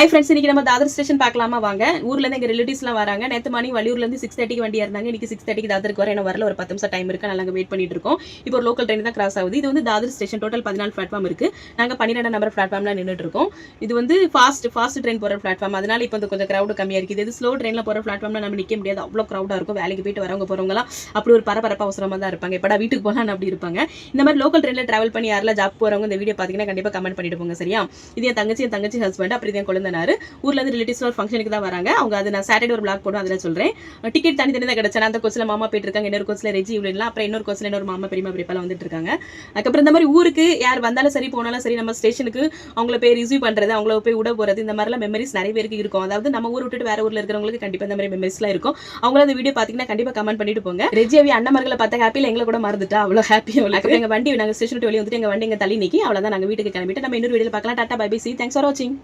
Hi friends, இன்னைக்கு நம்ம Dadar station பார்க்கலாமா வாங்க. ஊர்லேருந்து எங்கள் ரிலேட்டிவ்ஸ்லாம் வராங்க. நேற்று மார்னிங் வள்ளியூர்லேருந்து 6:30 வண்டியாக இருந்தாங்க. இன்னைக்கு 6:30 தாதருக்கு வர என்ன வரல, ஒரு 10 நிமிஷம் டைம் இருக்குது. நாங்கள் வெயிட் பண்ணிட்டு இருக்கோம். இப்போ ஒரு லோக்கல் ட்ரெயின் தான் கிராஸ் ஆகுது. இது வந்து தாதர் ஸ்டேஷன். டோட்டல் 14 பிளாட்ஃபார்ம் இருக்குது. நாங்கள் 12 நம்பர் பிளாட்ஃபார்மில் நின்றுட்டு இருக்கோம். இது வந்து ஃபாஸ்ட் ட்ரெயின் போகிற பிளாட்ஃபார்ம். அதனால இப்போ கொஞ்சம் க்ரௌடு கம்மியாக இருக்குது. இது ஸ்லோ ட்ரெயினில் போகிற பிளாட்ஃபார்மில் நம்ம நிற்க முடியாது, அவ்வளோ க்ரௌடாக இருக்கும். வேலைக்கு போயிட்டு வரவங்க போகிறவங்களாம் அப்படி ஒரு பரபரப்பாக அவசரமாக தான் இருப்பாங்க. எப்படா வீட்டுக்கு போகலான்னு அப்படி இருப்பாங்க. இந்த மாதிரி லோக்கல் ட்ரெயினில் ட்ராவல் பண்ணி யாரெல்லாம் ஜாப் போகிறவங்க இந்த வீடியோ பார்த்தீங்கன்னா கண்டிப்பாக கமெண்ட் பண்ணிட்டு போங்க, சரியா? இது என் தங்கச்சி ஹஸ்பண்ட், அப்படி என் குழந்தைனாரு. ஊர்ல இருந்து ரிலேட்டிவ்ஸ் ஒரு ஃபங்க்ஷனுக்கு தான் வராங்க. அவங்க அது நான் சாட்டர்டே ஒரு vlog போடுவேன், அதில் சொல்றேன். டிக்கெட் தனி தான் கிடைச்சேன். அந்த கோச்சில் மாமா போயிட்டு இருக்காங்க, இன்னொரு கோச்சில் ரெஜி இவ்வளோ, அப்புறம் இன்னொரு கோச்சில் இன்னொரு மாமா பெரியமா பெரியப்பா வந்துட்டு இருக்காங்க. அதுக்கப்புறம் இந்த மாதிரி ஊருக்கு யார் வந்தாலும் சரி போனாலும் சரி நம்ம ஸ்டேஷனுக்கு அவங்கள போய் ரிசீவ் பண்றது, அவங்கள போய் விட போறது, இந்த மாதிரிலாம் மெமரிஸ் நிறைய பேருக்கு இருக்கும். அதாவது நம்ம ஊர் விட்டுட்டு வேற ஊர்ல இருக்கிறவங்களுக்கு கண்டிப்பா இந்த மாதிரி மெமரிஸ்லாம் இருக்கும். அவங்களும் அந்த வீடியோ பாத்தீங்கன்னா கண்டிப்பா கமெண்ட் பண்ணிட்டு போங்க. ரெஜியாவி அண்ணன்மார்களை பார்த்தா ஹாப்பியில் எங்களை கூட மறந்துட்டா, அவ்வளோ ஹாப்பி. எங்க வண்டி நாங்கள் ஸ்டேஷன் வெளியே வந்துட்டு எங்க வண்டி எங்க தள்ளி நிக்கி, அவ்வளோதான். நாங்கள் வீட்டுக்கு கிளம்பிட்டு நம்ம இன்னொரு வீடியோ பார்க்கலாம். Tata bye bye, see thanks for வாட்சிங்.